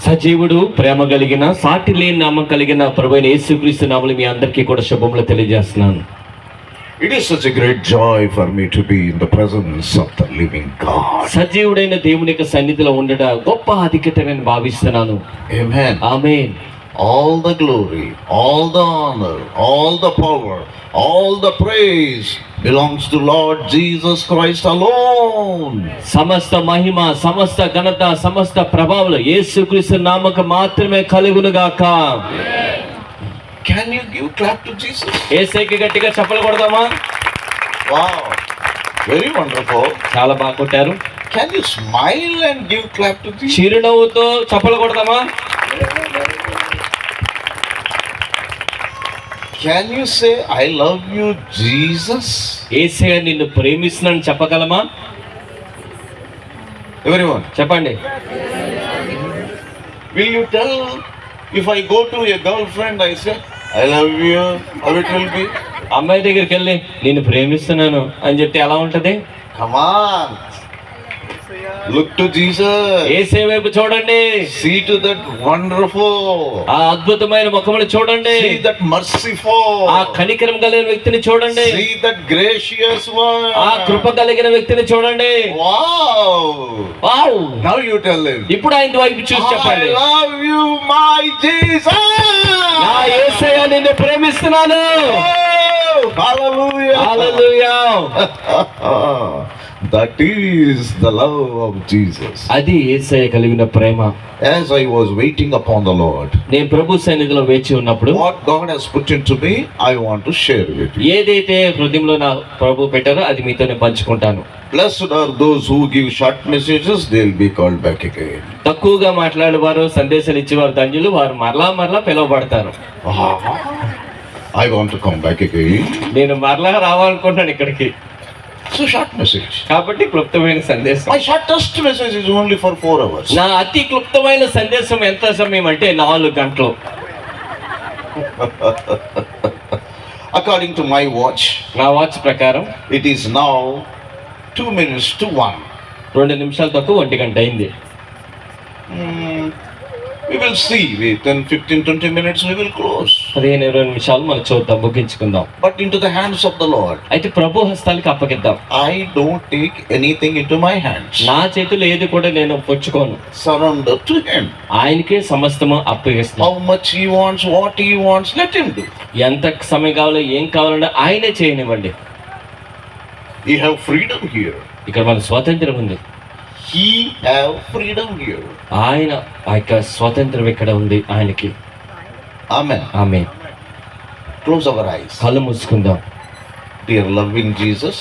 సజీవుడు, ప్రేమ కలిగిన, సాటి లేని నామం కలిగిన ప్రభువైన యేసుక్రీస్తు నామములో మీ అందరికీ కూడా శుభములు తెలియజేస్తున్నాను. It is such a great joy for me to be in the presence of the living God. సజీవుడైన దేవుని యొక్క సన్నిధిలో ఉండట గొప్ప ఆధిక్యత నేను భావిస్తున్నాను. Amen. Amen. All the glory, all the honor, all the power, all the praise belongs to Lord Jesus Christ alone. సమస్త మహిమ, సమస్త ఘనత, సమస్త ప్రభావాలు యేసుక్రీస్తు నామముకు మాత్రమే కలుగును గాక. Can you give clap to Jesus? యేసయ్యకి గట్టిగా చప్పలు కొడదామా? Wow. Very wonderful. చాలా బాగా కొట్టారు. Can you smile and give clap to Jesus? చిరునవ్వుతో చప్పలు కొడదామా? Can you say I love you Jesus? యేసయ్య నిన్ను ప్రేమిస్తున్నాను చెప్పగలమా? Everyone. చెప్పండి. Will you tell if I go to a girlfriend I say I love you, how it will be? అమ్మాయి దగ్గరికి వెళ్ళి నేను ప్రేమిస్తున్నాను అని చెప్తే ఎలా ఉంటది? Come on. Look to Jesus. యేసయ్య వైపు చూడండి. See to that wonderful. ఆ అద్భుతమైన ముఖమును చూడండి. See that merciful. ఆ కనికరం కలిగిన వ్యక్తిని చూడండి. See that gracious one. ఆ కృప కలిగిన వ్యక్తిని చూడండి. Wow. Wow. Now you tell him. ఇప్పుడు ఆయన వైపు చూసి చెప్పండి. I love you my Jesus. నా యేసయ్య నిన్ను ప్రేమిస్తున్నాను. Oh, hallelujah. Hallelujah. That is the love of Jesus. అది యేసయ్య కలిగిన ప్రేమ. As I was waiting upon the Lord, నేను ప్రభు సన్నిధిలో వేచి ఉన్నప్పుడు what God has put into me, I want to share with you. ఏదైతే హృదయంలో నా ప్రభు పెట్టారో అది మీతో నేను పంచుకుంటాను. Blessed are those who give short messages, they will be called back again. తక్కువగా మాట్లాడేవారు, సందేశాలు ఇచ్చేవారు ధన్యులు, వారు మరలా పిలువబడతారు. I want to come back again. నేను మరలా రావాలనుకుంటున్నాను ఇక్కడికి. It's a short message. కాబట్టి క్లుప్తమైన సందేశం. My shortest message is only for 4 hours. నా అతి క్లుప్తమైన సందేశం ఎంత సమయం అంటే 4 గంటలు. According to my watch, నా వాచ్ ప్రకారం it is now 2 minutes to 1. 2 నిమిషాలు తక్కువ 1 గంట అయింది. We will see. Within 15-20 minutes we will close. 15-20 నిమిషాలు మనం చూద్దాం, ముగించుకుందాం. But into the hands of the Lord. అయితే ప్రభు హస్తాలకి అప్పగిద్దాం. I don't take anything into my hands. నా చేతులు ఏది కూడా నేను పుచ్చుకోను. Surrender to Him. ఆయనకే సమస్తము అప్పగిస్తాను. How much He wants, what He wants, let Him do. ఎంత సమయం కావాలో ఏం కావాలంటే ఆయనే చేయనివ్వండి. We have freedom here. ఇక్కడ మన స్వాతంత్రం ఉంది. He have freedom here. ఆయన ఆ యొక్క స్వాతంత్రం ఇక్కడ ఉంది ఆయనకి. Amen. Amen. Close our eyes. కళ్ళు మూసుకుందాం. Dear loving Jesus,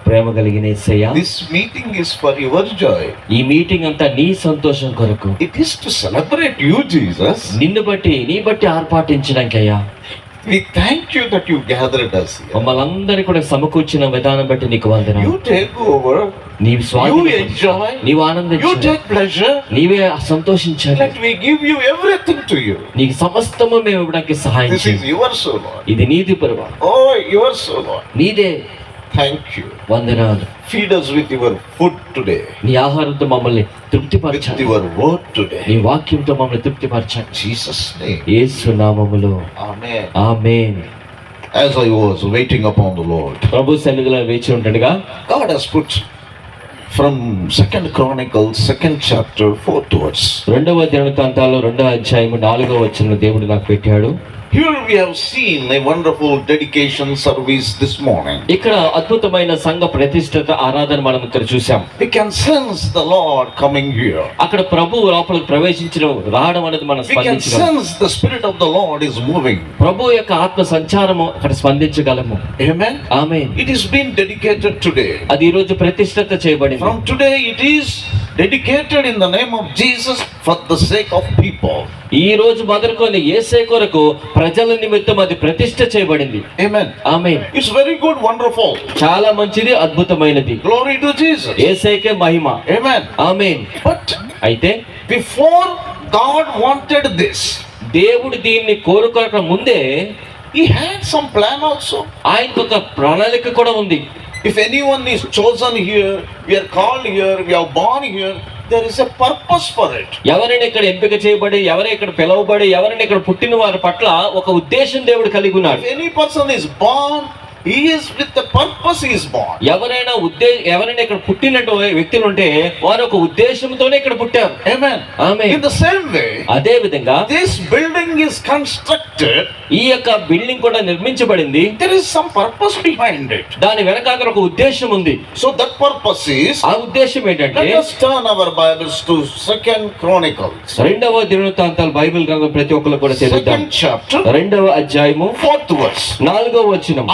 ప్రేమ కలిగిన యేసయ్య, this meeting is for your joy. ఈ మీటింగ్ అంతా నీ సంతోషం కొరకు. It is to celebrate you, Jesus. నీ బట్టి ఆర్పాటించడానికి అయ్యా. We thank you that you gathered us here. మమ్మల్ని అందరినీ కూడా సమకూర్చిన విధానం బట్టి నీకు వందనాలు. You take over. నీవు You స్వాధీనం, enjoy. నీవు You ఆనందించాలి, take pleasure. నీవే సంతోషించాలి. Let me give you everything to you. నీకు సమస్తము మేము ఇవ్వడానికి సహాయం This చేయి. is yours, O Lord. ఇది నీది పరువా, Oh, yours, O Lord. నీదే. Thank you. వందనాలు. Feed us with your food today. నీ ఆహారంతో మమ్మల్ని With తృప్తిపరచాలి. your word today. నీ వాక్యంతో మమ్మల్ని తృప్తిపరచాలి. Jesus' name. యేసు నామములో Amen. Amen. As I was waiting upon the Lord, ప్రభు సన్నిధిలో వేచి ఉండగా God has put from 2 Chronicles 2nd chapter 4th verse. 2వ దినవృత్తాంతాలు 2వ అధ్యాయము 4వ వచనం దేవుడు నాకు పెట్టాడు. Here we have seen a wonderful dedication service this morning. ఇక్కడ అద్భుతమైన సంఘ ప్రతిష్ఠిత ఆరాధన మనం ఇక్కడ చూసాం. We can sense the Lord coming here. అక్కడ ప్రభు లోపలికి ప్రవేశించడం, రావడం అనేది మనం We can స్పందించగలం. sense the Spirit of the Lord is moving. ప్రభు యొక్క ఆత్మ సంచారము అక్కడ స్పందించగలము. Amen. Amen. It is being dedicated today. అది ఈ రోజు ప్రతిష్ఠిత చేయబడింది. From today it is dedicated in the name of Jesus for the sake of people. ఈ రోజు మొదలుకొని యేసయ్య కొరకు ప్రజల నిమిత్తం అది ప్రతిష్ఠ చేయబడింది. Amen. Amen. It's very good, wonderful. చాలా మంచిది, అద్భుతమైనది. Glory to Jesus. యేసయ్యకే Mahima. Amen. Amen. But అయితే before God wanted this, దేవుడు దీన్ని కోరుకోక ముందే He had some plan also. ఆయనకు ఒక ప్రణాళిక కూడా ఉంది. If anyone is chosen here, we are called here, we are born here, there is a purpose for it. ఎవరైనా ఇక్కడ ఎంపిక చేయబడి, ఎవరైనా ఇక్కడ పిలువబడి, ఎవరైనా ఇక్కడ పుట్టిన వారి పట్ల ఒక ఉద్దేశం దేవుడు కలిగి ఉన్నాడు. If any person is born, he is with the purpose he is born. ఎవరైనా ఇక్కడ పుట్టినట్టు వ్యక్తులు ఉంటే వారు ఒక ఉద్దేశంతోనే ఇక్కడ పుట్టారు. Amen. Amen. In the same way, అదే విధంగా this building is constructed. ఈ యొక్క బిల్డింగ్ కూడా నిర్మించబడింది. There is some purpose behind it. దాని వెనకాల ఒక ఉద్దేశం ఉంది. So that purpose is, ఆ ఉద్దేశం ఏంటంటే, let us turn our Bibles to 2 Chronicles. రెండవ దినవృత్తాంతాలు బైబిల్ గ్రంథం ప్రతి ఒక్కరు కూడా చదువుతాం. 2nd chapter, రెండవ అధ్యాయము 4th verse. 4వ వచనం.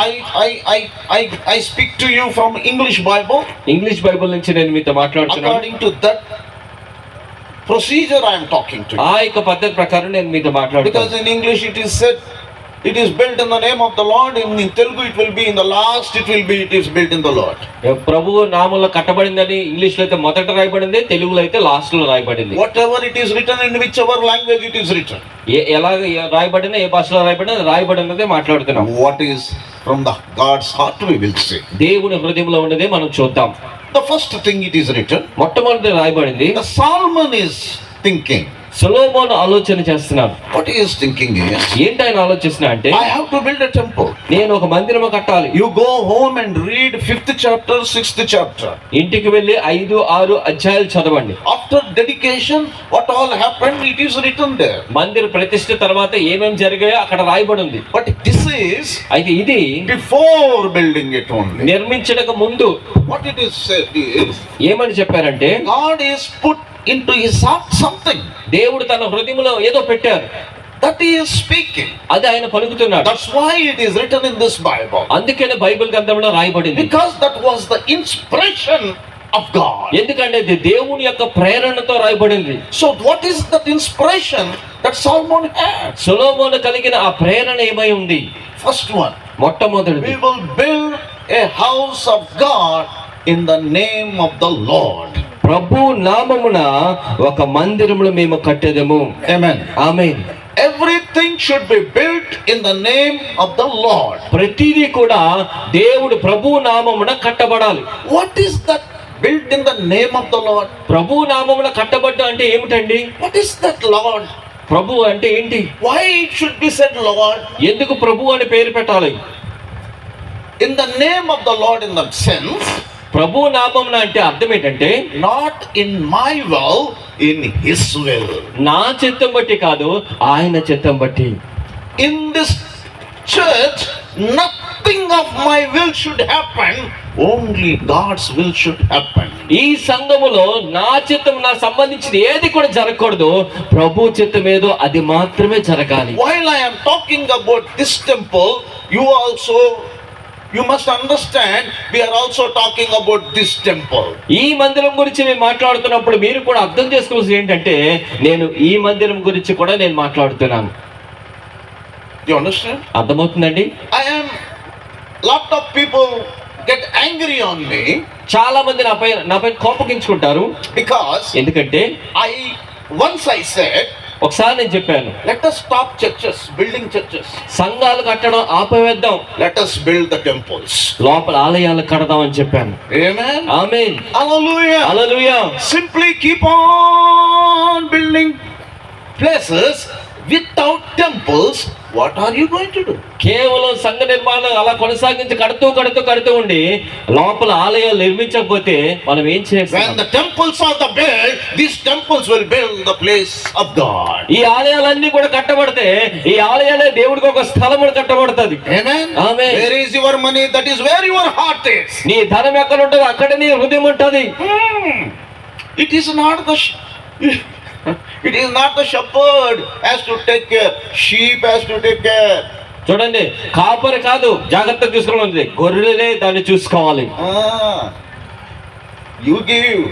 I speak to you from English Bible. English Bible నుంచి నేను మీతో మాట్లాడుతున్నాను. According to that procedure I am talking to you. ఆ యొక్క పద్ధతి ప్రకారం నేను మీతో మాట్లాడుతాను. Because in English it is said, it is built in the name of the Lord. In Telugu it will be in the last, it is built in the Lord. ప్రభువు నామములో కట్టబడిందని English లో అయితే మొదట రాయబడింది, తెలుగులో అయితే లాస్ట్ లో రాయబడింది. Whatever it is written, in whichever language it is written. ఎలా రాయబడినా, ఏ భాషలో రాయబడినా రాయబడినదే మాట్లాడుతున్నాం. What is from the God's heart we will say. దేవుని హృదయంలో ఉన్నదే మనం చూద్దాం. The first thing it is written, మొట్టమొదటి రాయబడింది. the Solomon is thinking. సొలొమోను ఆలోచన చేస్తున్నాడు. What he is thinking is, ఏంటి ఆయన ఆలోచిస్తున్నా అంటే, I have to build a temple. నేను ఒక మందిరము కట్టాలి. You go home and read 5th chapter, 6th chapter. ఇంటికి వెళ్ళి 5, 6 అధ్యాయాలు చదవండి. After dedication, what all happened, it is written there. మందిర ప్రతిష్ఠ తర్వాత ఏమేం జరిగాయో అక్కడ రాయబడి ఉంది. But this is అయితే ఇది before building it only. నిర్మించడానికి ముందు. What it is said is, ఏమని చెప్పారంటే, God is put into his heart something దేవుడు తన హృదయంలో ఏదో పెట్టారు, that he is speaking. అది ఆయన పలుకుతున్నాడు. That's why it is written in this Bible. అందుకనే బైబిల్ గ్రంథంలో రాయబడింది. Because that was the inspiration of God. ఎందుకంటే ఇది దేవుని యొక్క ప్రేరణతో రాయబడింది. So what is that inspiration that Solomon had? సొలొమోను కలిగిన ఆ ప్రేరణ ఏమై ఉంది? First one, మొట్టమొదటిది, we will build a house of God in the name of the Lord. ప్రభు నామమున ఒక మందిరమును మేము కట్టెదము. Amen. Amen. Everything should be built in the name of the Lord. ప్రతిదీ కూడా దేవుడు ప్రభు నామమున కట్టబడాలి. What is that built in the name of the Lord? ప్రభు నామమున కట్టబడ్డ అంటే ఏమిటండి? What is that Lord? ప్రభు అంటే ఏంటి? Why it should be said Lord? ఎందుకు ప్రభు అని పేరు పెట్టాలి? In the name of the Lord, in that sense, ప్రభు నామమున అంటే అర్థం ఏంటంటే, not in my will, in his will. నా చిత్తం బట్టి కాదు, ఆయన చిత్తం బట్టి. In this church, nothing of my will should happen, only God's will should happen. ఈ సంఘములో నా చిత్తం, నా సంబంధించిన ఏది కూడా జరగకూడదు, ప్రభు చిత్తం ఏదో అది మాత్రమే జరగాలి. While I am talking about this temple, you must understand, we are also talking about this temple. ఈ మందిరం గురించి నేను మాట్లాడుతున్నప్పుడు మీరు కూడా అర్థం చేసుకోవాల్సింది ఏంటంటే, నేను ఈ మందిరం గురించి కూడా నేను మాట్లాడుతున్నాను. Do you understand? అర్థమవుతుందండి? Lot of people get angry on me చాలా మంది నాపై కోపగించుకుంటారు. because ఎందుకంటే once I said, ఒకసారి నేను చెప్పాను, let us stop churches, building churches. సంఘాలు కట్టడం ఆపేద్దాం, Let us build the temples. లోపల ఆలయాలు కడదాం అని చెప్పాను. Amen. Amen. Hallelujah. Hallelujah. Simply keep on building places without temples. What are you going to do? కేవలం సంఘ నిర్మాణం అలా కొనసాగించి కడుతూ ఉండి లోపల ఆలయాలు నిర్మించకపోతే మనం ఏం When చేస్తాం? the temples are the built, these temples will build the place of God. ఈ ఆలయాలన్నీ కూడా కట్టబడితే ఈ ఆలయాలే దేవుడికి ఒక స్థలమును కట్టబడుతుంది. Amen. Amen. Where is your money? That is where your heart is. నీ ధనం ఎక్కడ ఉంటుందో అక్కడ నీ హృదయం ఉంటుంది. It is not the shepherd has to take care. Sheep has to take care. చూడండి, కాపరి కాదు జాగ్రత్తగా చూసుకోవాలి, గొర్రెలే దాన్ని చూసుకోవాలి. You give.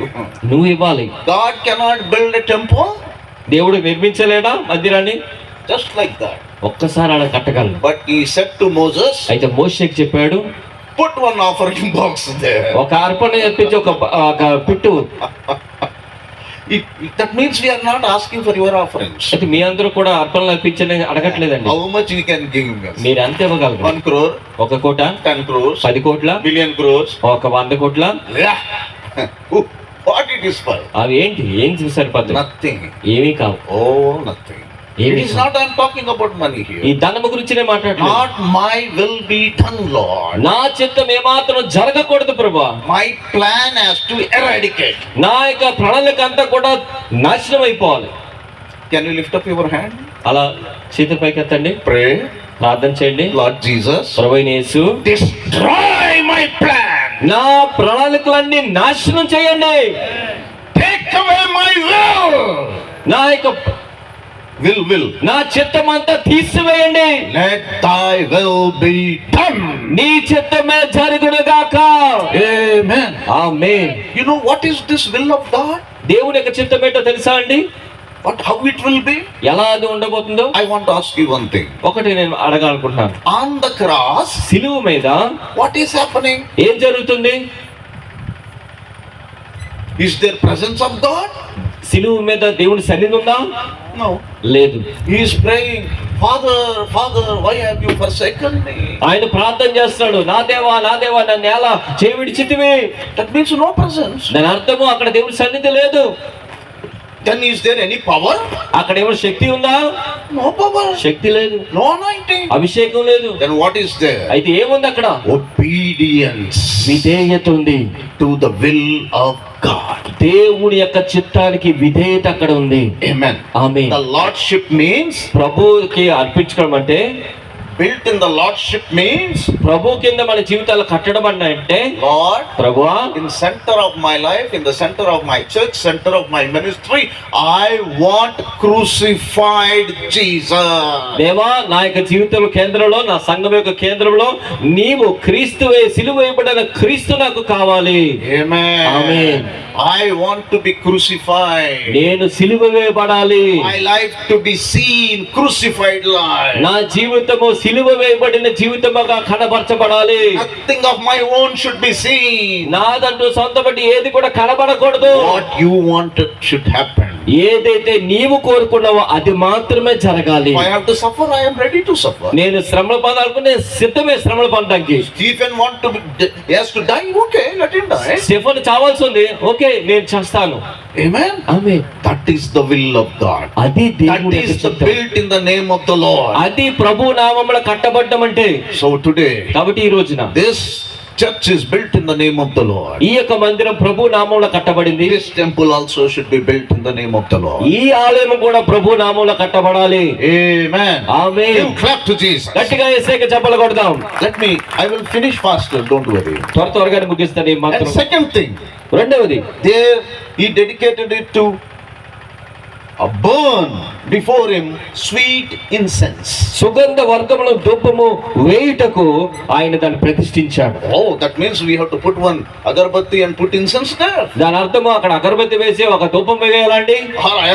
నువ్వు ఇవ్వాలి. God cannot build a temple దేవుడు నిర్మించలేడా మందిరాన్ని? just like that. ఒక్కసారి అలా కట్టగలడు. But he said to Moses, అయితే మోషేకి చెప్పాడు, put one offering box there. ఒక అర్పణ తెప్పించి ఒక పెట్టు. That means we are not asking for your offerings. అయితే మీ అందరూ కూడా అర్పణలు అర్పించని అడగట్లేదండి. How much we can give us? మీరు అంతే ఇవ్వగలరు. 1 crore, 1 కోట, 10 crores, 10 కోట్ల, million crores. 100 కోట్ల. Yeah. What it is for? అవి ఏంటి? ఏం సరిపోతాయి? Nothing. ఏమీ కావు. Oh, nothing. It ఏమీ is కావు. not I'm talking about money ఈ here. ధనము గురించినే మాట్లాడుతున్నాను. Not my will be done, Lord. నా చిత్తం ఏమాత్రం జరగకూడదు ప్రభువా. My plan has to eradicate. నా యొక్క ప్రణాళిక అంతా కూడా నాశనం అయిపోవాలి. Can you lift up your hand? అలా చేతుల పైకి ఎత్తండి, Pray. ప్రార్థన చేయండి. Lord Jesus, ప్రభువైన యేసు, destroy my plan. నా ప్రణాళికలన్నీ నాశనం చేయండి. Take away my will. నా యొక్క Will. నా చిత్తం అంతా తీసివేయండి. Let thy will be done. నీ చిత్తమే జరుగునుగాక. Amen. Amen. You know what is this will of God? దేవుని యొక్క చిత్తం ఏంటో తెలుసా అండి? How it will be? ఎలా అది ఉండబోతుందో I want to ask you one thing. ఒకటి నేను అడగాలనుకుంటున్నాను. On the cross, సిలువ మీద what is happening? ఏం జరుగుతుంది? Is there presence of God? సిలువ మీద దేవుని సన్నిధి ఉందా? No. లేదు. He is praying, Father, why have you forsaken me? ఆయన ప్రార్థన చేస్తున్నాడు, నా దేవా నన్ను ఎలా చేయి విడిచితివి. That means no presence. దాని అర్థము అక్కడ దేవుని సన్నిధి లేదు. Then is there any power? అక్కడ ఏమైనా శక్తి ఉందా? No power. శక్తి లేదు. No anointing. అభిషేకం లేదు. Then what is there? అయితే ఏముంది అక్కడ? Obedience విధేయత ఉంది. to the will of God. దేవుని యొక్క చిత్తానికి విధేయత అక్కడ ఉంది. Amen. Amen. The lordship means, ప్రభువుకి అర్పించడం అంటే, built in the lordship means, ప్రభు కింద మన జీవితాలు కట్టడం అంటే, Lord, ప్రభువా, in center of my life, in the center of my church, center of my ministry, I want crucified Jesus. దేవా, నా యొక్క జీవితం కేంద్రంలో, నా సంఘం యొక్క కేంద్రంలో నీవు క్రీస్తువే, సిలువ వేయబడిన క్రీస్తు నాకు కావాలి. Amen. Amen. I want to be crucified. నేను సిలువ వేయబడాలి. My life to be seen crucified life. నా జీవితము సిలువ వేయబడిన జీవితముగా కనబరచబడాలి. Nothing of my own should be seen. నాదంటూ సొంత బట్టి ఏది కూడా కనబడకూడదు. What you wanted should happen. ఏదైతే నీవు కోరుకున్నావో అది మాత్రమే జరగాలి. If I have to suffer, I am ready to suffer. నేను శ్రమలు పొందాలనుకునే సిద్ధమే శ్రమలు పొందడానికి. Stephen he has to die. Okay, let him die. Stephen చావాల్సి ఉంది. ఓకే, నేను చేస్తాను. Amen. Amen. That is the will of God. అది That దేవుని is the చిత్తం. built in the name of the Lord. అది ప్రభు నామములో కట్టబడ్డం అంటే. So today, కాబట్టి ఈ రోజున this church is built in the name of the Lord. ఈ యొక్క మందిరం ప్రభు నామములో కట్టబడింది. This temple also should be built in the name of the Lord. ఈ ఆలయం కూడా ప్రభు నామములో కట్టబడాలి. Amen. Amen. Give clap to Jesus. గట్టిగా యేసుకి చప్పట్లు కొడదాం. I will finish faster, don't worry. త్వరగా ముగిస్తాను ఈ And మాత్రం. second thing, రెండవది, there he dedicated it to burn before him sweet incense. సుగంధ వర్గముల ధూపము వేయుటకు ఆయన దాన్ని ప్రతిష్ఠించాడు. Oh, that means we have to put one agarbatti and put incense there. దాని అర్థము అక్కడ అగరబత్తి వేసి ఒక ధూపం వేయాలండి. Or I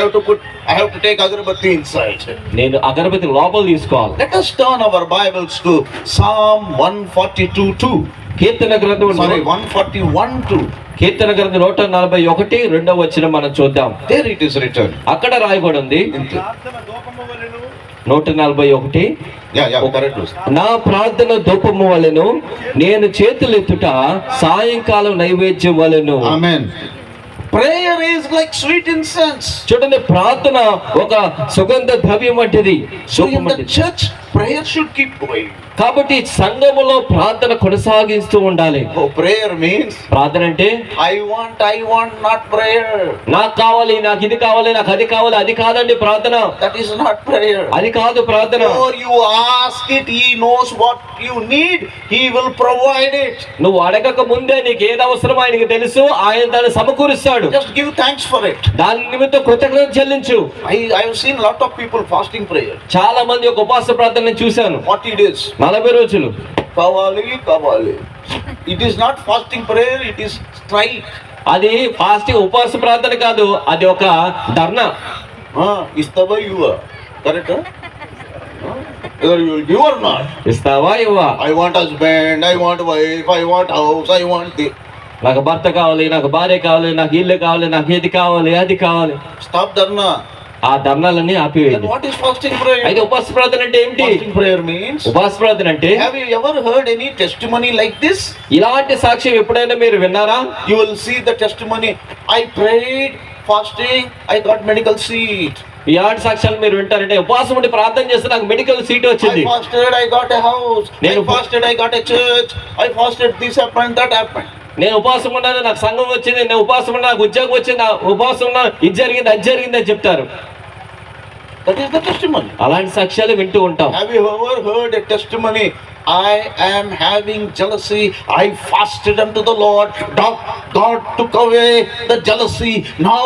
have to take agarbatti inside. నేను అగరబత్తి లోపల తీసుకోవాలి. Let us turn our Bibles to Psalm 142:2. కీర్తన గ్రంథం 141:2. కీర్తన గ్రంథం 141 రెండవ వచనం మనం చూద్దాం. There it is written. అక్కడ రాయబడి ఉంది 141. Correct. నా ప్రార్థన ధూపము వలెను, నేను చేతులెత్తుట సాయంకాలం నైవేద్యం వలెను. Amen. Prayer is like sweet incense. చూడండి, ప్రార్థన ఒక సుగంధ ద్రవ్యం వంటిది. So in the church, prayer should keep going. కాబట్టి సంఘములో ప్రార్థన కొనసాగిస్తూ ఉండాలి. Oh, prayer means ప్రార్థన అంటే I want, not prayer. నాకు కావాలి, నాకు ఇది కావాలి, నాకు అది కావాలి, అది కాదండి ప్రార్థన. That is not prayer. అది కాదు ప్రార్థన. Before you ask it, he knows what you need. He will provide it. నువ్వు అడగక ముందే నీకు ఏది అవసరం ఆయనకి తెలుసు. ఆయన దాన్ని సమకూరుస్తాడు. Just give thanks for it. దాని నిమిత్తం కృతజ్ఞత చెల్లించు. I have seen a lot of people fasting prayer. చాలా మంది ఒక ఉపవాస ప్రార్థన చూశాను. 40 days. 40 రోజులు. Kavali. It is not fasting prayer, it is strike. అది ఫాస్టింగ్ ఉపవాస ప్రార్థన కాదు, అది ఒక ధర్నా. Istava yuva. Correct? Whether you will give or not. ఇస్తావా ఇవ్వా? I want husband, I want wife, I want house, I want this. నాకు భర్త కావాలి, నాకు భార్య కావాలి, నాకు ఇల్లు కావాలి, నాకు ఏది కావాలి, అది కావాలి. Stop dharna. ఆ ధర్నాలన్నీ Then ఆపివేయండి. what is fasting prayer? అయితే ఉపవాస ప్రార్థన అంటే ఏమిటి? Fasting prayer means, ఉపవాస ప్రార్థన అంటే have you ever heard any testimony like this? ఇలాంటి సాక్ష్యం ఎప్పుడైనా మీరు విన్నారా? You will see the testimony. I prayed, fasting, I got medical seat. ఇలాంటి సాక్ష్యాలు మీరు వింటారంటే ఉపవాసం ఉండి ప్రార్థన చేస్తే నాకు మెడికల్ సీట్ వచ్చింది. I fasted, I got a house. I fasted, I got a church. I fasted, this happened, that happened. నేను ఉపవాసం ఉన్నాను, నాకు సంఘం వచ్చింది, నేను ఉపవాసం ఉన్నా, నాకు ఉద్యోగం వచ్చింది, నా ఉపవాసం ఉన్నా, ఇది జరిగింది, అది జరిగింది అని చెప్తారు. That is the testimony. అలాంటి సాక్ష్యాలు వింటూ ఉంటాం. Have you ever heard a testimony? I am having jealousy. I fasted unto the Lord. God took away the jealousy. Now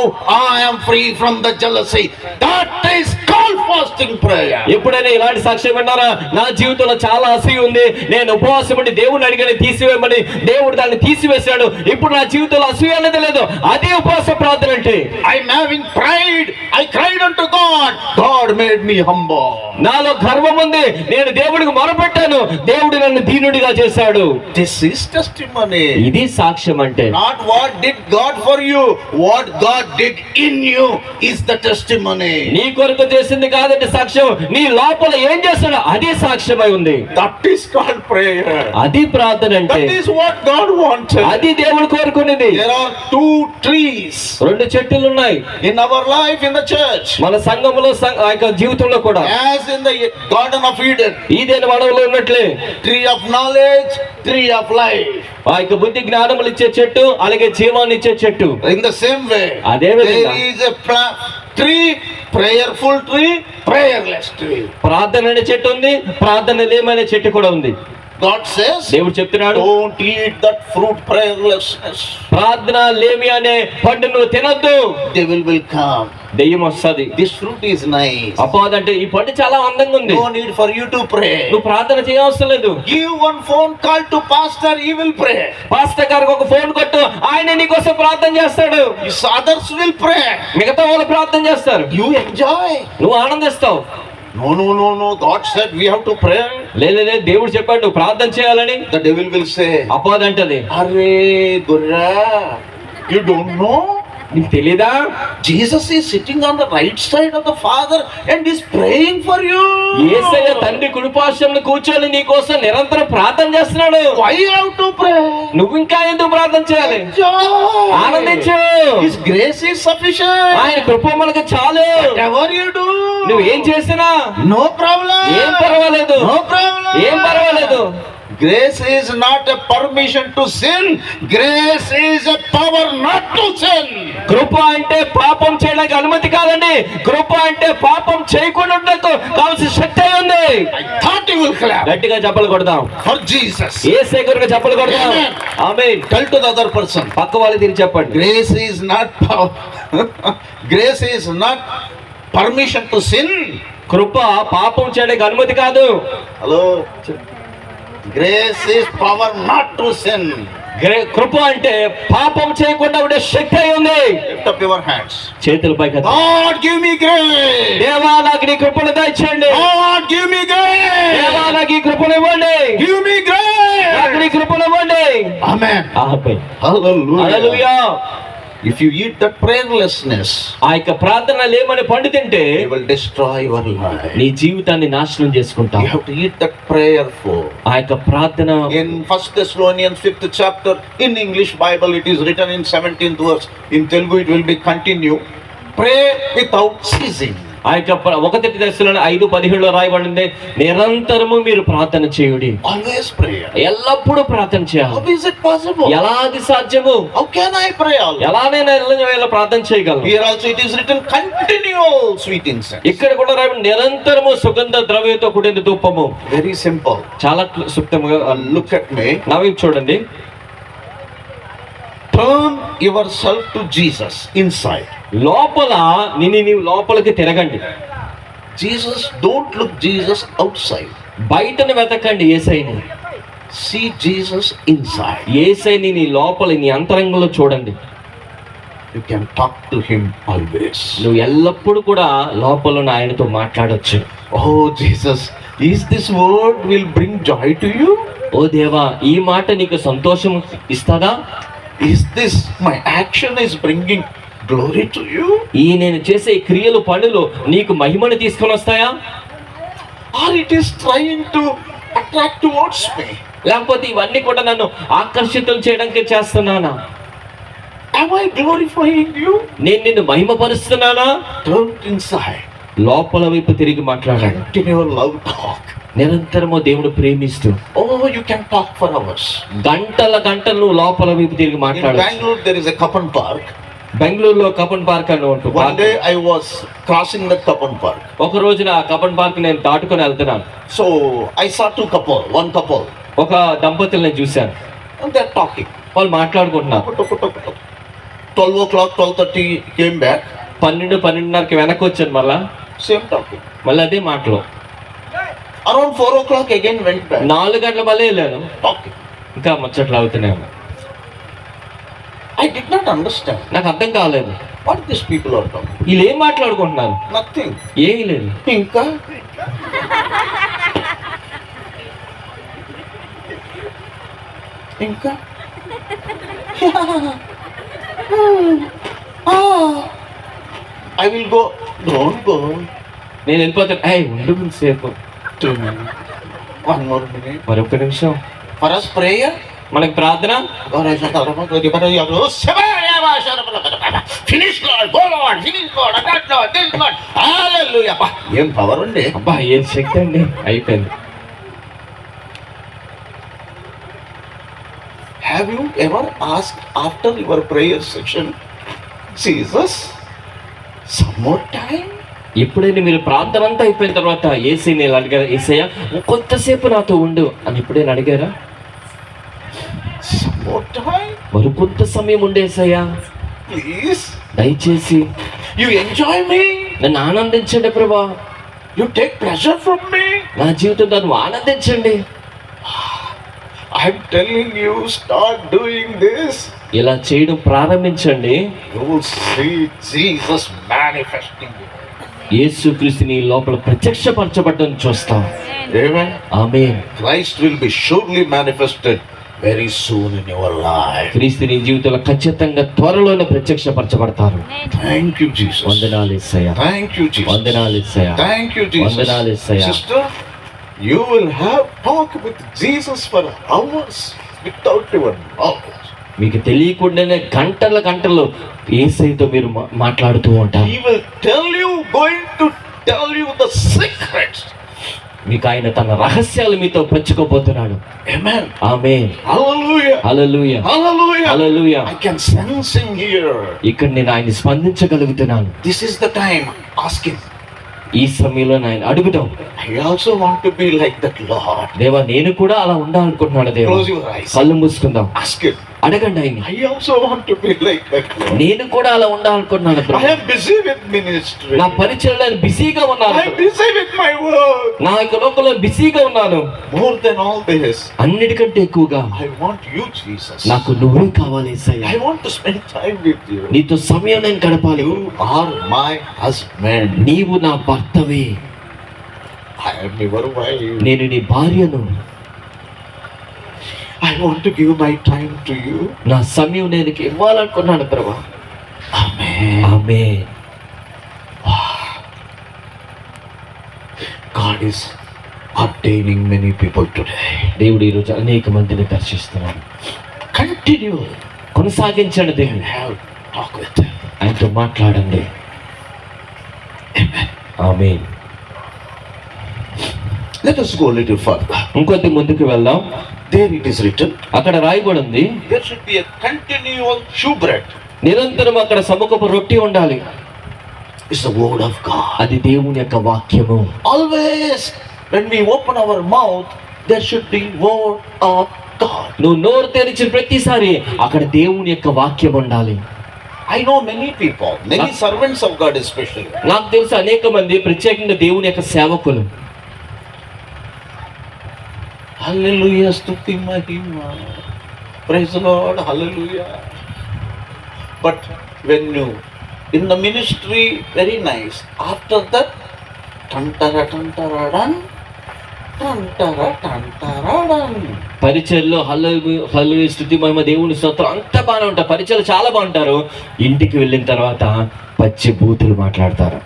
I am free from the jealousy. That is called fasting prayer. ఎప్పుడైనా ఇలాంటి సాక్ష్యం విన్నారా? నా జీవితంలో చాలా అసూయ ఉంది, నేను ఉపవాసం ఉండి దేవుడిని అడిగాను తీసివేయమని, దేవుడు దాన్ని తీసివేశాడు, ఇప్పుడు నా జీవితంలో అసూయ అనేది లేదు. అదే ఉపవాస ప్రార్థన అంటే. I am having pride. I cried unto God. God made me humble. నాలో గర్వం ఉంది, నేను దేవుడికి మొరపెట్టాను, దేవుడు నన్ను దీనుడిగా చేశాడు. This is testimony. ఇది సాక్ష్యం అంటే. Not what did God for you, what God did in you is the testimony. నీ కొరకు చేసింది కాదంటే సాక్ష్యం, నీ లోపల ఏం చేస్తాడో అదే సాక్ష్యమై ఉంది. That is called prayer. అది ప్రార్థన అంటే. That is what God wanted. అది దేవుడు కోరుకునేది. There are two trees రెండు చెట్టులు ఉన్నాయి in our life in the church. మన సంఘములో ఆ యొక్క జీవితంలో కూడా. As in the Garden of Eden. ఈదెను వనంలో ఉన్నట్లే Tree of knowledge, tree of life. ఆ యొక్క బుద్ధి జ్ఞానములు ఇచ్చే చెట్టు, అలాగే జీవాన్ని ఇచ్చే చెట్టు. In the same way, అదే విధంగా there is a tree, prayerful tree, prayerless tree. ప్రార్థన అనే చెట్టు ఉంది, ప్రార్థన లేమనే చెట్టు కూడా ఉంది. God says, దేవుడు చెప్తున్నాడు, don't eat that fruit, prayerlessness. ప్రార్థన లేమి అనే పండు నువ్వు తినొద్దు, Devil will come. దెయ్యం వస్తది. This fruit is nice. అపోదంటే ఈ పండు చాలా అందంగా ఉంది, No need for you to pray. నువ్వు ప్రార్థన చేయవసరం లేదు. Give one phone call to pastor, he will pray. Pastor గారికి ఒక ఫోన్ కొట్టు, ఆయన నీకోసం ప్రార్థన చేస్తాడు. His others will pray. మిగతా వాళ్ళు ప్రార్థన చేస్తారు, You enjoy. నువ్వు ఆనందిస్తావు. No. God said we have to pray. లేదు, దేవుడు చెప్పాడు నువ్వు ప్రార్థన చేయాలని. The devil will say, అపోదంటది, Arre Gurra, you don't know? నీకు తెలీదా? Jesus is sitting on the right side of the Father and is praying for you. యేసయ్య తండ్రి కుడిపార్శ్వంలో కూర్చొని నీ కోసం నిరంతరం ప్రార్థన చేస్తున్నాడు. Why you have to pray? నువ్వు ఇంకా ఎందుకు ప్రార్థన చేయాలి? Enjoy. ఆనందించు. His grace is sufficient. ఆయన కృప మనకు చాలు. Whatever you do, నువ్వు ఏం చేసినా no problem. ఏం పర్వాలేదు, No problem. ఏం పర్వాలేదు. Grace is not a permission to sin. Grace is a power not to sin. కృప అంటే పాపం చేయడానికి అనుమతి కాదండి, కృప అంటే పాపం చేయకుండా ఉండకు కావాల్సిన శక్తి అయి ఉంది. I thought you will clap గట్టిగా చప్పలు కొడదాం for Jesus. యేసయ్య కొరకు చప్పలు కొడదాం. Amen. Amen. Tell to the other person. పక్క వాళ్ళు దీన్ని చెప్పండి. Grace is not power. Grace is not permission to sin. కృప పాపం చేయడానికి అనుమతి కాదు. Hello. Grace is power not to sin. కృప అంటే పాపం చేయకుండా ఉండే శక్తి అయి ఉంది. Lift up your hands. చేతుల పైకి God give me grace. దేవా నాకు నీ కృపను దయచేయండి. God give me grace. దేవా నాకు ఈ కృపను ఇవ్వండి. Give me నాకు నీ grace. కృపను ఇవ్వండి. Amen. Amen. Hallelujah. Hallelujah. If you eat that prayerlessness, ఆ యొక్క ప్రార్థన లేమని పండు తింటే you will destroy your life. నీ జీవితాన్ని నాశనం చేసుకుంటావు. You have to eat that prayerful. ఆ యొక్క ప్రార్థన In 1 Thessalonians 5th chapter, in English Bible it is written in 17th verse. In Telugu it will be continue. Pray without ceasing. ఆ యొక్క 1 దశలోని 5:17 రాయబడింది, నిరంతరము మీరు ప్రార్థన చేయుడి. Always prayer. ఎల్లప్పుడూ ప్రార్థన How చేయాలి. is it possible? ఎలా అది సాధ్యము? How can I pray always? ఎలా నేను ఎల్లవేళ ప్రార్థన చేయగలను? Here also it is written continual sweet incense. ఇక్కడ కూడా రాయబడి నిరంతరము సుగంధ ద్రవ్యంతో కూడిన ధూపము. Very simple. చాలా సుప్తముగా. Look at me. నా వైపు చూడండి. Turn yourself to Jesus inside. లోపల నీవు లోపలికి తిరగండి. Jesus, don't look Jesus outside. బయటను వెతకండి యేసయ్యని. See Jesus inside. యేసయ్యని నీ లోపల నీ అంతరంగంలో చూడండి. You can talk to him always. నువ్వు ఎల్లప్పుడూ కూడా లోపల ఉన్న ఆయనతో మాట్లాడొచ్చు. Oh Jesus, is this word will bring joy to you? ఓ దేవా, ఈ మాట నీకు సంతోషం ఇస్తదా? Is this my action is bringing glory to you? ఈ నేను చేసే ఈ క్రియలు పనులు నీకు మహిమను తీసుకొని వస్తాయా, Or it is trying to attract towards me? లేకపోతే ఇవన్నీ కూడా నన్ను ఆకర్షితం చేయడానికి చేస్తున్నానా? Am I glorifying you? నేను నిన్ను మహిమపరుస్తున్నానా? Turn inside. లోపల వైపు తిరిగి మాట్లాడాలి. Continue love talk. నిరంతరము దేవుడు ప్రేమిస్తూ Oh, you can talk for hours. గంటల గంటలు నువ్వు లోపల వైపు తిరిగి In మాట్లాడు. Bangalore, there is a Kapan Park. బెంగళూరులో కపన్ పార్క్ అని ఉంటుంది. One day I was crossing that Kapan Park. ఒక రోజున ఆ కపన్ పార్క్ నేను దాటుకొని వెళ్తున్నాను. So I saw one couple, ఒక దంపతులు నేను చూశాను. and they're talking. వాళ్ళు మాట్లాడుకుంటున్నారు. 12 o'clock, 12:30 came back, 12:30కి వెనక్కి వచ్చాను. same talking. మళ్ళీ అదే మాటలు. Around 4 o'clock again went back, 4 గంటల మళ్ళీ వెళ్ళాను. talking. ఇంకా ముచ్చట్లు అవుతున్నాయి. I did not understand నాకు అర్థం కాలేదు, what these people are talking. వీళ్ళు ఏం మాట్లాడుకుంటున్నారు. Nothing. ఏమీ లేదు. Inka. Inka. I will go. Don't go. నేను వెళ్ళిపోతాను. ఉండు సేపు, 2 minutes. 1 more minute. మరొక నిమిషం. For us prayer. మనకి ప్రార్థన. Finish Lord, go Lord, finish Lord, that Lord, this Lord. Hallelujah. ఏం పవర్ ఉంది. అబ్బా ఏం శక్తి అండి. అయిపోయింది. Have you ever asked after your prayer section, Jesus, some more time? ఎప్పుడైనా మీరు ప్రార్థన అంతా అయిపోయిన తర్వాత ఏసీ నేను అడిగారా, ఏసయ్య కొంతసేపు నాతో ఉండు అని ఎప్పుడైనా అడిగారా? Some more time? మరి కొంత సమయం ఉండేసయ్యా, Please. దయచేసి You enjoy me. నన్ను ఆనందించండి ప్రభా, You take pleasure from me. నా జీవితం నన్ను ఆనందించండి. I'm telling you, start doing this. ఇలా చేయడం ప్రారంభించండి. You will see Jesus manifesting you. యేసుక్రీస్తు నీ లోపల ప్రత్యక్షపరచబడ్డం చూస్తాం. Amen. Amen. Christ will be surely manifested very soon in your life. క్రీస్తు నీ జీవితంలో ఖచ్చితంగా త్వరలోనే ప్రత్యక్షపరచబడతారు. Thank you, Jesus. వందనాలు యేసయ్యా, Thank you, Jesus. వందనాలు యేసయ్యా, Thank you, Jesus. వందనాలు యేసయ్యా. Sister, you will have talk with Jesus for hours without your knowledge. మీకు తెలియకుండానే గంటల గంటలు యేసయ్యతో మీరు మాట్లాడుతూ ఉంటారు. He will going to tell you the secrets. మీకు ఆయన తన రహస్యాలు మీతో పంచుకోబోతున్నాడు. Amen. Amen. Hallelujah. Hallelujah, Hallelujah. Hallelujah. I can sense him here. ఇక్కడ నేను ఆయన స్పందించగలుగుతున్నాను. This is the time. Ask him. ఈ సమయంలో ఆయన అడుగుదాం. I also want to be like that Lord. దేవా నేను కూడా అలా ఉండాలనుకుంటున్నాను. దేవా Close your eyes. కళ్ళు మూసుకుందాం. Ask him. అడగండి ఆయన. I also want to be like that Lord. నేను కూడా అలా ఉండాలనుకుంటున్నాను I Prabhu. am busy with ministry. నా పరిచర్యలో బిజీగా ఉన్నాను. I am busy with my work. నా యొక్క లోకంలో బిజీగా ఉన్నాను. More than all this, అన్నిటికంటే ఎక్కువగా I want you, Jesus. నాకు నువ్వే కావాలి యేసయ్యా. I want to spend time with you. నీతో సమయం నేను గడపాలి. You are my husband. నీవు నా భర్తవే, I am your wife. నేను నీ భార్యను. I want to give my time to you. నా సమయం నేను నీకు ఇవ్వాలనుకున్నాను ప్రభా. Amen. Amen. God is ordaining many people today. దేవుడు ఈరోజు అనేక మందిని దర్శిస్తున్నాడు. Continue కొనసాగించండి. and దేవుని have talk with him. ఆయనతో మాట్లాడండి. ఆమేన్. Let us go a little further. ఇంకొద్ది ముందుకు వెళ్దాం. There it is written, అక్కడ రాయబడి ఉంది, there should be a continual shewbread. నిరంతరం అక్కడ సముఖపు రొట్టి ఉండాలి. It's the word of God. అది దేవుని యొక్క వాక్యము. Always when we open our mouth, there should be word of God. నువ్వు నోరు తెరిచిన ప్రతిసారి అక్కడ దేవుని యొక్క వాక్యం ఉండాలి. I know many people, many servants of God especially. నాకు తెలుసు అనేక మంది ప్రత్యేకంగా దేవుని యొక్క సేవకులు. Hallelujah, stuti mahima. Praise the Lord, hallelujah. But when you in the ministry, very nice. After that, tantara dan, టంటరా టంటరాడన్. పరిచయలో హల్లు స్తుతి మహిమ దేవుని స్తోత్రం అంతా బాగానే ఉంటారు, పరిచయలు చాలా బాగుంటారు. ఇంటికి వెళ్ళిన తర్వాత పచ్చి బూతులు మాట్లాడతారు.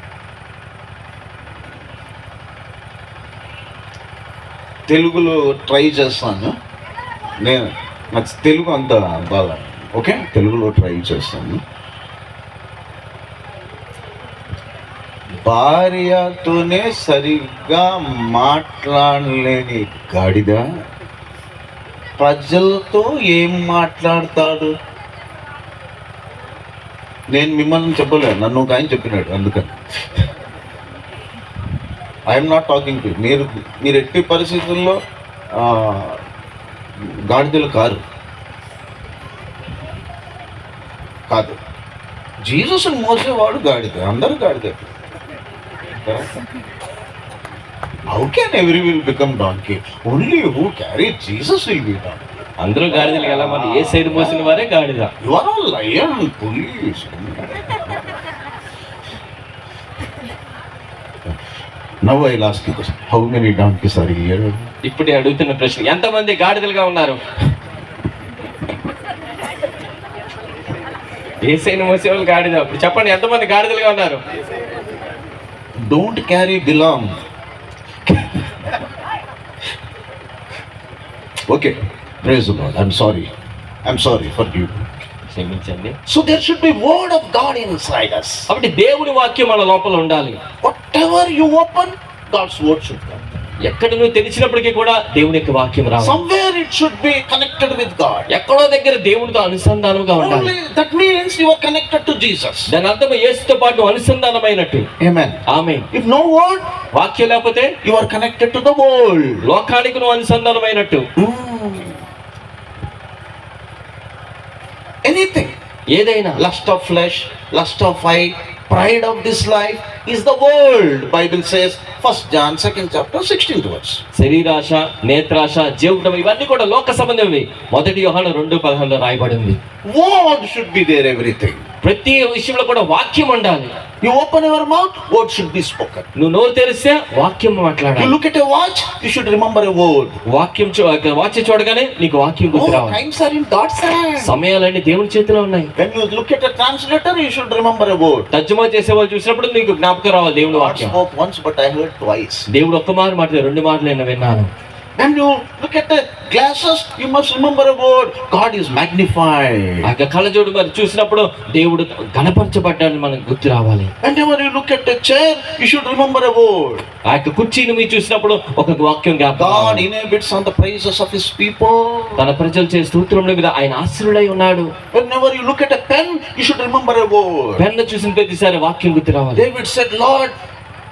తెలుగులో ట్రై చేస్తాను, నేను నాకు తెలుగు అంత బాగా, ఓకే తెలుగులో ట్రై చేస్తాను. భార్యతోనే సరిగ్గా మాట్లాడలేని గాడిద ప్రజలతో ఏం మాట్లాడతాడు? నేను మిమ్మల్ని చెప్పలేదు, నన్ను ఒక ఆయన చెప్పినాడు, అందుకని ఐఎమ్ నాట్ టాకింగ్ టు మీరు ఎట్టి పరిస్థితుల్లో గాడిదలు కాదు. జీసస్ని మోసేవాడు గాడిద, అందరూ గాడిద. How can every will become donkey? Only who carry Jesus will be donkey. అందరూ గాడిదలు కదా, మరి ఏ సైడ్ మోసిన వారే గాడిద. యు ఆర్ ఆల్ లయన్ పులీస్. Now I'll ask you question. How many donkeys are here? ఇప్పుడే అడుగుతున్న ప్రశ్న, ఎంతమంది గాడిదలుగా ఉన్నారు? ఏ సైడ్ మోసేవాళ్ళు గాడిద. ఇప్పుడు చెప్పండి, ఎంతమంది గాడిదలుగా ఉన్నారు? Don't carry belong. Okay, praise the Lord. I'm sorry for you. క్షమించండి. So there should be word of God inside us. కాబట్టి దేవుని వాక్యం మన లోపల ఉండాలి. Whatever you open, God's word should come. ఎక్కడ నువ్వు తెలిసినప్పటికీ కూడా దేవుని యొక్క వాక్యం రావాలి. Somewhere it should be connected with God. ఎక్కడో దగ్గర దేవునితో అనుసంధానంగా ఉండాలి. Only that means you are connected to Jesus. దాని అర్థం యేసుతో పాటు అనుసంధానమైనట్టు. Amen. Amen. If no word, వాక్యం లేకపోతే you are connected to the world. లోకానికి నువ్వు అనుసంధానమైనట్టు. Anything, ఏదైనా lust of flesh, lust of eye, pride of this life is the world. Bible says 1 John 2nd chapter 16th verse. శరీరాశ, నేత్రాశ, జీవటం ఇవన్నీ కూడా లోక సంబంధమే. 1 యోహాను 2:11 రాయబడింది. Word should be there, everything. ప్రతి విషయంలో కూడా వాక్యం ఉండాలి. You open your mouth, word should be spoken. నువ్వు నోరు తెరిస్తే వాక్యం You మాట్లాడాలి. look at a watch, you should remember a word. వాక్యం వాచ్ చూడగానే నీకు వాక్యం గుర్తు Oh, రావాలి. times are in God's hand. సమయాలన్నీ దేవుని చేతిలో ఉన్నాయి. When you look at a translator, you should remember a word. తర్జుమా చేసే వాళ్ళు చూసినప్పుడు నీకు జ్ఞాపకం రావాలి దేవుని God వాక్యం. spoke once, but I heard twice. దేవుడు ఒక్క మాట మాట్లాడు, 2 మాటలు నేను విన్నాను. When you look at the glasses, you must remember a word. God is magnified. ఆ కళ్ళజోడు మరి చూసినప్పుడు దేవుడు గణపరచబడ్డాడని మనకు గుర్తు రావాలి. Whenever you look at a chair, you should remember a word. ఆ యొక్క కుర్చీని మీరు చూసినప్పుడు ఒక వాక్యం జ్ఞాపకం God రావాలి. inhabits on the praises of His people. తన ప్రజలు చేసే స్తోత్రముల మీద ఆయన ఆశీర్వదై ఉన్నాడు. Whenever you look at a pen, you should remember a word. Pen చూసిన ప్రతిసారి వాక్యం గుర్తు రావాలి. David said, Lord,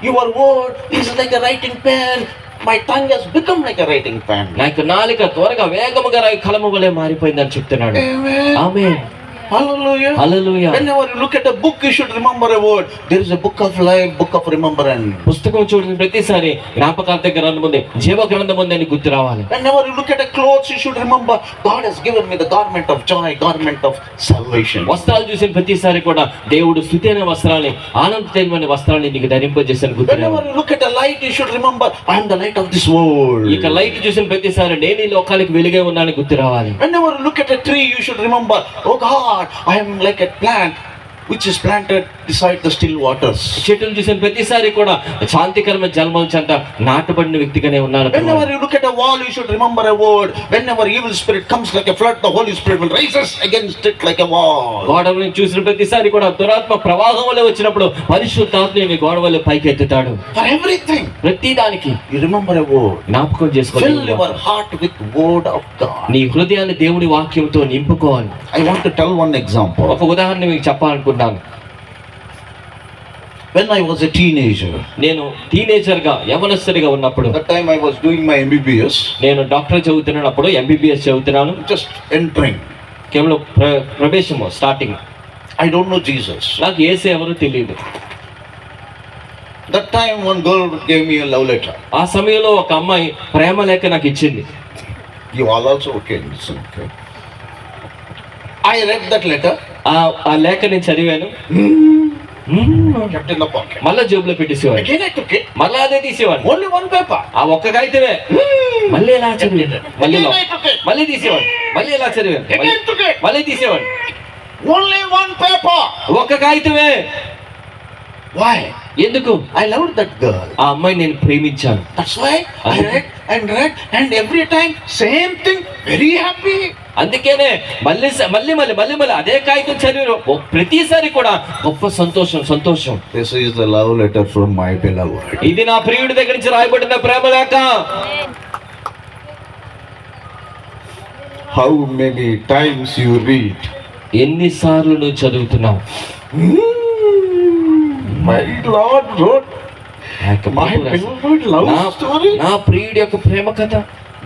your word is like a writing pen. My tongue has become like a writing pen. నాకు నాలుక త్వరగా వేగముగా కలము వలె మారిపోయిందని చెప్తున్నాడు. Amen. Amen. Hallelujah. Hallelujah. Whenever you look at a book, you should remember a word. There is a book of life, book of remembrance. పుస్తకం చూసిన ప్రతిసారి జ్ఞాపకార్థ గ్రంథం ఉంది, జీవ గ్రంథం ఉంది అని గుర్తు రావాలి. Whenever you look at a clothes, you should remember God has given me the garment of joy, garment of salvation. వస్త్రాలు చూసిన ప్రతిసారి కూడా దేవుడు స్తుతి అనే వస్త్రాన్ని, ఆనందమైన వస్త్రాన్ని నీకు ధరింపజేసాను గుర్తు Whenever రావాలి. you look at a light, you should remember I am the light of this world. ఇక లైట్ చూసిన ప్రతిసారి నేను ఈ లోకానికి వెలుగే ఉన్నానని గుర్తు రావాలి. Whenever you look at a tree, you should remember, oh God, I am like a plant which is planted beside the still waters. చెట్టును చూసిన ప్రతిసారి కూడా శాంతికరమైన జలముల చెంత నాటబడిన వ్యక్తిగానే ఉన్నాను. Whenever you look at a wall, you should remember a word. Whenever evil spirit comes like a flood, the Holy Spirit will rise us against it like a wall. గోడవని చూసిన ప్రతిసారి కూడా దురాత్మ ప్రవాహం వల్ల వచ్చినప్పుడు పరిశుద్ధాత్మ గోడ వల్ల పైకి ఎత్తుతాడు. For everything, ప్రతి దానికి you remember a word. జ్ఞాపకం Fill చేసుకోవాలి. your heart with word of God. నీ హృదయాన్ని దేవుడి వాక్యంతో నింపుకోవాలి. I want to tell one example. ఒక ఉదాహరణ మీకు చెప్పాలనుకుంటున్నాను. When I was a teenager, నేను టీనేజర్ గా యవనస్తుడిగా ఉన్నప్పుడు, that time I was doing my MBBS, నేను డాక్టర్ చదువుతున్నప్పుడు, MBBS చదువుతున్నాను. just entering. కేవలం ప్రవేశము starting. I don't know Jesus. నాకు యేసు ఎవరో తెలియదు. That time one girl gave me a love letter. ఆ సమయంలో ఒక అమ్మాయి ప్రేమ లేఖ నాకు ఇచ్చింది. You all also okay, listen, okay. I read that letter. ఆ లేఖ నేను చదివాను. kept in the pocket. మళ్ళా జేబులో పెట్టేసేవాడు. Again I took it. మళ్ళా అదే తీసేవాడు. Only one paper. ఆ ఒక్క కాగితమే మళ్ళీ ఇలా చదివాడు. మళ్ళీ Again I took it. మళ్ళీ తీసేవాడు. మళ్ళీ ఇలా చదివాడు. Again took it. మళ్ళీ తీసేవాడు. Only one paper. ఒక్క కాగితమే. Why? ఎందుకు? I loved that girl. ఆ అమ్మాయి నేను ప్రేమించాను. That's why I read and every time same thing, very happy. అందుకేనే మళ్ళీ అదే కాగితం చదివాను. ప్రతిసారి కూడా గొప్ప సంతోషం. This is the love letter from my beloved. ఇది నా ప్రియుడి దగ్గర నుంచి రాయబడిన ప్రేమ లేఖ. How many times you read? ఎన్నిసార్లు నువ్వు చదువుతున్నావు? My Lord wrote my beloved love story. నా ప్రియుడి యొక్క ప్రేమ కథ.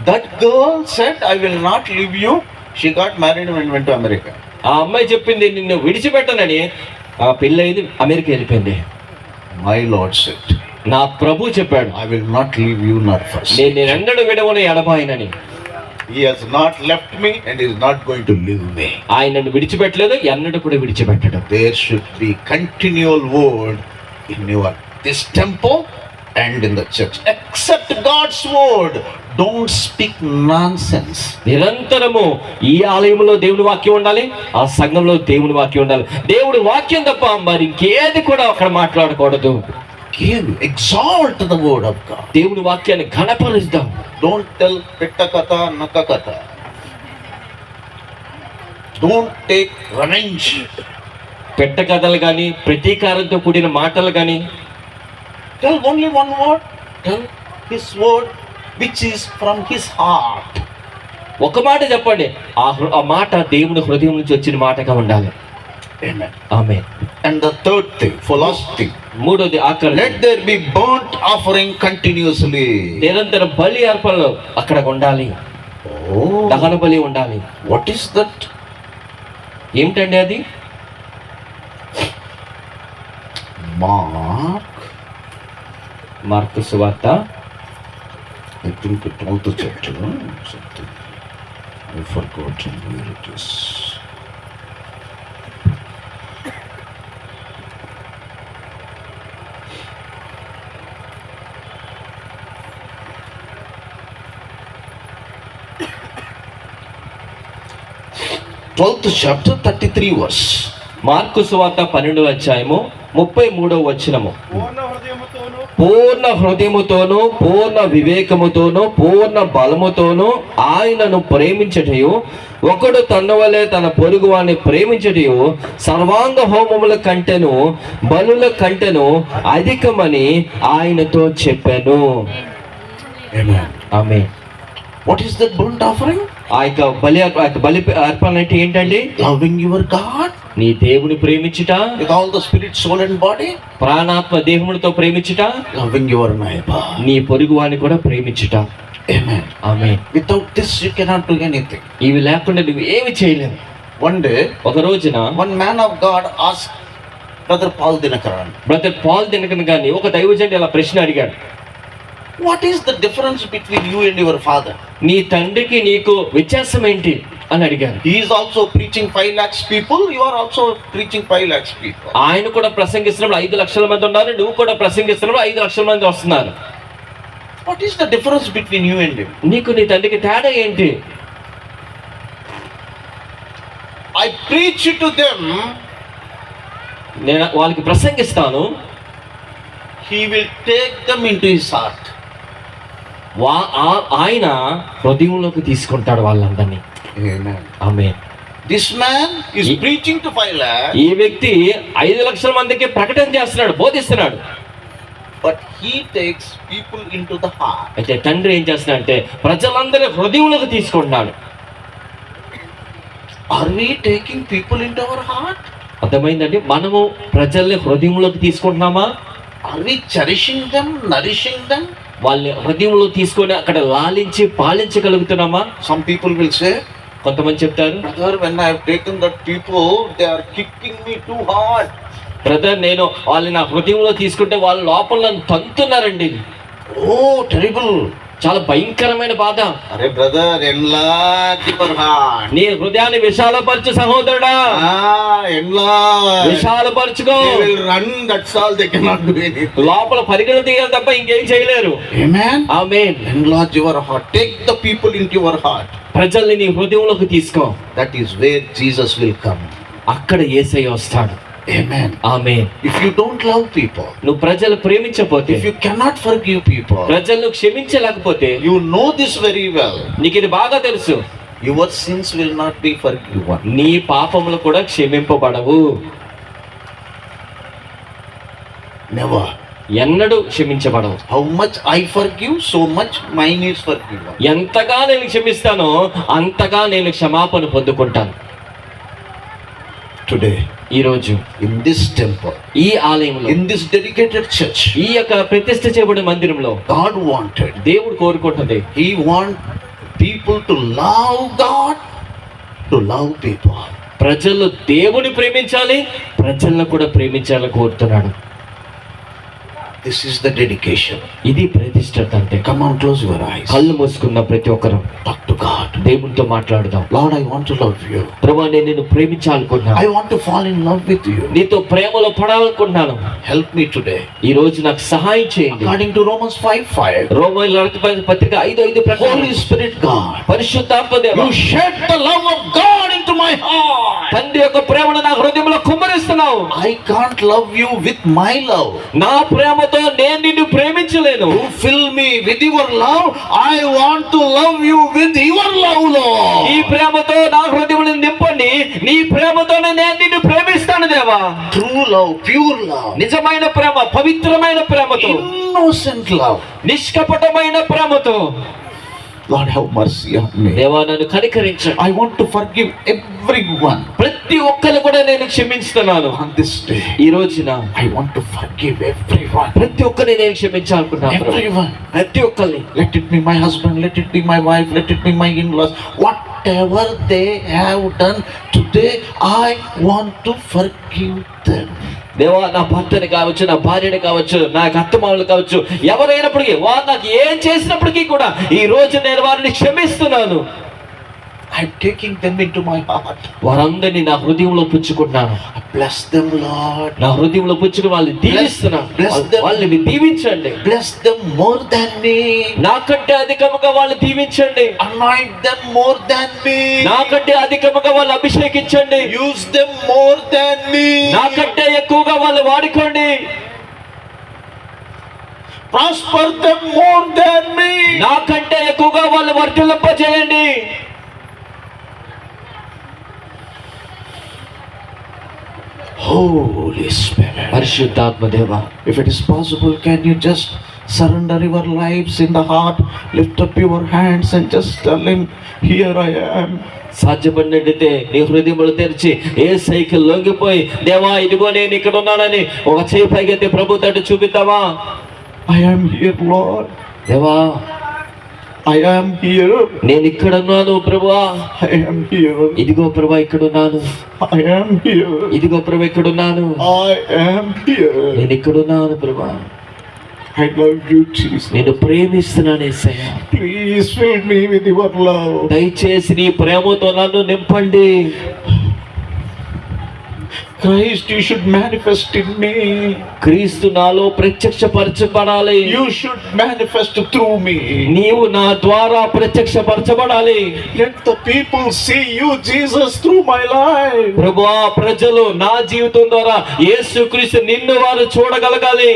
That girl said, I will not leave you. She got married and went to America. ఆ అమ్మాయి చెప్పింది నిన్ను విడిచిపెట్టనని. ఆ పిల్లయిది అమెరికా వెళ్ళిపోయింది. My Lord said, నా ప్రభు చెప్పాడు, I will not leave you nor forsake. నేను ఎన్నడూ విడవను ఎడబాయనని. He has not left me and is not going to leave me. ఆయన నన్ను విడిచిపెట్టలేదు, ఎన్నడూ కూడా విడిచిపెట్టడు. There should be continual word in this temple and in the church. Accept God's word. Don't speak nonsense. నిరంతరము ఈ ఆలయంలో దేవుని వాక్యం ఉండాలి, ఆ సంఘంలో దేవుని వాక్యం ఉండాలి. దేవుడి వాక్యం తప్ప మరి ఇంకేది కూడా అక్కడ మాట్లాడకూడదు. Exalt the word of God. దేవుని వాక్యాన్ని ఘనపరుద్దాం. Don't tell pitta katha naka katha. Don't take revenge. పెట్ట కథలు కానీ ప్రతీకారంతో కూడిన మాటలు కానీ. Tell only one word. Tell his word which is from his heart. ఒక మాట చెప్పండి, ఆ మాట దేవుని హృదయం నుంచి వచ్చిన మాటగా ఉండాలి. Amen. Amen. And the third thing, last thing. మూడోది ఆకలి. Let there be burnt offering continuously. నిరంతరం బలి అర్పణలు అక్కడ ఉండాలి. దహన బలి ఉండాలి. What is that? ఏమిటండి అది? మార్కు సువార్త. I think it all the chapter. Something. I forgot where it is. Twelfth chapter, 33 verse. Mark సువార్త 12వ అధ్యాయము 33వ వచనము. పూర్ణ హృదయముతోను పూర్ణ వివేకముతోను పూర్ణ బలముతోను ఆయనను ప్రేమించటయు, ఒకడు తన వలె తన పొరుగు వారిని ప్రేమించటయు సర్వాంగ హోమముల కంటెను బలుల కంటెను అధికమని ఆయనతో చెప్పాను. ఆమేన్. What is that burnt offering? ఆ యొక్క బలి అర్పణ అంటే ఏంటండి? Loving your God నీ దేవుని ప్రేమించుట, with all the spirit, soul and body. ప్రాణాత్మ దేహములతో ప్రేమించుట, Loving your neighbor. నీ పొరుగు వారిని కూడా ప్రేమించుట. Amen. Amen. Without this you cannot do anything. ఇవి లేకుండా నువ్వు ఏమి చేయలేవు. One day, ఒక రోజున one man of God asked Brother Paul Dinakaran, brother Paul Dinakaran గారిని ఒక దైవజనుడు ఇలా ప్రశ్న అడిగాడు. what is the difference between you and your father? నీ తండ్రికి నీకు వ్యత్యాసం ఏంటి అని అడిగారు. He is also preaching 5 lakhs people. You are also preaching 5 lakhs people. ఆయన కూడా ప్రసంగిస్తున్నప్పుడు 5 లక్షల మంది ఉన్నారు, నువ్వు కూడా ప్రసంగిస్తున్నప్పుడు 5 లక్షల మంది వస్తున్నారు. What is the difference between you and him? నీకు నీ తండ్రికి తేడా ఏంటి? I preach to them. నేను వాళ్ళకి ప్రసంగిస్తాను, He will take them into his heart. ఆయన హృదయంలోకి తీసుకుంటాడు వాళ్ళందరినీ. Amen. Amen. This man is preaching to 5 lakhs. ఈ వ్యక్తి 5 లక్షల మందికి ప్రకటన చేస్తున్నాడు, బోధిస్తున్నాడు. But he takes people into the heart. అయితే తండ్రి ఏం చేస్తున్నాడంటే ప్రజలందరి హృదయంలోకి తీసుకుంటున్నాడు. Are we taking people into our heart? అర్థమైందండి? మనము ప్రజల్ని హృదయంలోకి తీసుకుంటున్నామా? Are we cherishing them, nourishing them? వాళ్ళని హృదయంలో తీసుకొని అక్కడ లాలించి పాలించగలుగుతున్నామా? Some people will say, కొంతమంది చెప్తారు, brother, when I have taken that people, they are kicking me too hard. Brother, నేను వాళ్ళని నా హృదయంలో తీసుకుంటే వాళ్ళ లోపల నన్ను తంతున్నారండి. Oh, terrible. చాలా భయంకరమైన బాధ. Arey brother, enlarge your heart. నీ హృదయాన్ని విశాలపరచు సహోదరుడా, Enlarge. విశాలపరచుకో. They will run, that's all, they cannot do anything. లోపల పరిగెలు తీయాలి తప్ప ఇంకేం చేయలేరు. Amen. Amen. Enlarge your heart. Take the people into your heart. ప్రజల్ని నీ హృదయంలోకి తీసుకో. That is where Jesus will come. అక్కడ యేసయ్య వస్తాడు. Amen. Amen. If you don't love people, నువ్వు ప్రజలు ప్రేమించకపోతే, if you cannot forgive people, ప్రజలను క్షమించలేకపోతే, you know this very well, నీకు ఇది బాగా తెలుసు, your sins will not be forgiven. నీ పాపములు కూడా క్షమింపబడవు. Never. ఎన్నడూ క్షమించబడవు. How much I forgive, so much mine is forgiven. ఎంతగా నేను క్షమిస్తానో అంతగా నేను క్షమాపణ పొందుకుంటాను. Today, ఈ రోజు in this temple, ఈ ఆలయంలో, in this dedicated church, ఈ యొక్క ప్రతిష్ఠ చేయబడిన మందిరంలో God wanted, దేవుడు కోరుకుంటుంది, He want people to love God, to love people. ప్రజలు దేవుని ప్రేమించాలి, ప్రజలను కూడా ప్రేమించాలని కోరుతున్నాడు. This is the dedication. ఇది ప్రతిష్ఠత అంటే. Come on, close your eyes. కళ్ళు మూసుకున్న ప్రతి ఒక్కరు Talk to God. దేవునితో మాట్లాడదాం. Lord, I want to love you. ప్రభువా, నేను నిన్ను ప్రేమించాలనుకుంటున్నాను. I want to fall in love with you. నీతో ప్రేమలో పడాలనుకుంటున్నాను. Help me today. ఈ రోజు నాకు సహాయం చేయండి. According to Romans 5:5. రోమీయుల రాసిన పత్రిక 5:5 ప్రకారం, Holy Spirit God, పరిశుద్ధాత్మ దేవా, you shed the love of God into my heart. తండ్రి యొక్క ప్రేమను నా హృదయంలో కుమ్మరిస్తున్నావు. I can't love you with my love. నా ప్రేమతో నేను నిన్ను ప్రేమించలేను. You fill me with your love. I want to love you with your love, Lord. ఈ ప్రేమతో నా హృదయమును నింపండి. నీ ప్రేమతోనే నేను నిన్ను ప్రేమిస్తాను దేవా. True love, pure love, నిజమైన ప్రేమ, పవిత్రమైన ప్రేమతో, innocent love. నిష్కపటమైన ప్రేమతో. Lord, have mercy on me. దేవా, నన్ను కనికరించండి. I want to forgive everyone. ప్రతి ఒక్కరు కూడా నేను క్షమిస్తున్నాను. On this day, ఈ రోజున I want to forgive everyone. ప్రతి ఒక్కరిని నేను క్షమించాలనుకుంటున్నాను. Everyone. ప్రతి ఒక్కరిని. Let it be my husband, let it be my wife, let it be my in-laws. Whatever they have done today, I want to forgive them. దేవా, నా భర్తని కావచ్చు, నా భార్యని కావచ్చు, నా అత్తమామలు కావచ్చు, ఎవరైనప్పటికీ వారు నాకు ఏం చేసినప్పటికీ కూడా ఈ రోజు నేను వారిని క్షమిస్తున్నాను. I'm taking them into my heart. వారందరినీ నా హృదయంలో పుచ్చుకుంటున్నాను. I bless them, Lord. నా హృదయంలో పుచ్చుకుని వాళ్ళని దీవిస్తున్నాను. Bless them. వాళ్ళని దీవించండి. Bless them more than me. నాకంటే అధికముగా వాళ్ళని దీవించండి. Anoint them more than me. నాకంటే అధికముగా వాళ్ళు అభిషేకించండి. Use them more than me. నాకంటే ఎక్కువగా వాళ్ళు వాడుకోండి. Prosper them more than me. నాకంటే ఎక్కువగా వాళ్ళు వర్ధిల్లింపజేయండి. Holy Spirit. పరిశుద్ధాత్మ దేవా, If it is possible, can you just surrender your lives in the heart? Lift up your hands and just tell Him, here I am. సాధ్యపడినట్టయితే నీ హృదయములు తెరిచి ఏ cycle లొంగిపోయి, దేవా ఇదిగో నేను ఇక్కడ ఉన్నానని ఒక చేయి పైకెత్తి ప్రభు తట్టు చూపిద్దామా? I am here, Lord. దేవా, I am here. నేను ఇక్కడ ఉన్నాను ప్రభువా. I am here. ఇదిగో ప్రభా ఇక్కడ ఉన్నాను. I am here. ఇదిగో ప్రభా ఇక్కడ ఉన్నాను. I am here. నేను ఇక్కడ ఉన్నాను ప్రభా. I love you, Jesus. నేను ప్రేమిస్తున్నాను యేసయ్యా. Please fill me with your love. దయచేసి నీ ప్రేమతో నన్ను నింపండి. Christ, you should manifest in me. క్రీస్తు నాలో ప్రత్యక్షపరచబడాలి. You should manifest through me. నీవు నా ద్వారా ప్రత్యక్షపరచబడాలి. Let the people see you, Jesus, through my life. ప్రభువా, ప్రజలు నా జీవితం ద్వారా యేసుక్రీస్తు నిన్ను వారు చూడగలగాలి.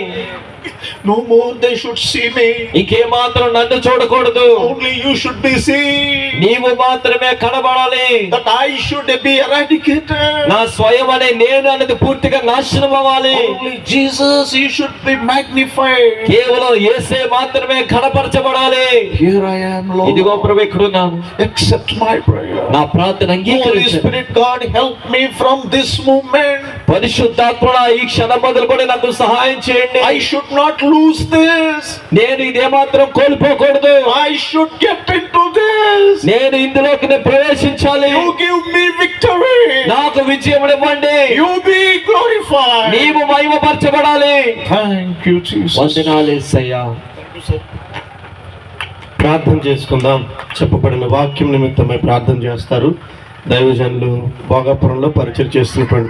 No more they should see me. ఇంకేమాత్రం నన్ను చూడకూడదు. Only you should be seen. నీవు మాత్రమే కనబడాలి. That I should be eradicated. నా స్వయం అనే నేను అనేది పూర్తిగా నాశనం అవ్వాలి. Only Jesus, you should be magnified. కేవలం యేసే మాత్రమే కనపరచబడాలి. Here I am, Lord. ఇదిగో ప్రభు ఇక్కడున్నాను. Accept my prayer. నా ప్రార్థన Holy అంగీకరించు. Spirit God, help me from this moment. పరిశుద్ధాత్ముడా, ఈ క్షణం మొదలుకొని నాకు సహాయం చేయండి. I should not lose this. నేను ఇదేమాత్రం కోల్పోకూడదు. I should get into this. నేను ఇందులోకి ప్రవేశించాలి. You give me victory. నాకు విజయం ఇవ్వండి. You be glorified. నీవు మహిమపరచబడాలి. Thank you, Jesus. వందనాలు యేసయ్యా. Thank you, sir. ప్రార్థన చేసుకుందాం. చెప్పబడిన వాక్యం నిమిత్తమై ప్రార్థన చేస్తారు దైవజనులు భోగాపురంలో పరిచయం చేస్తున్నటువంటి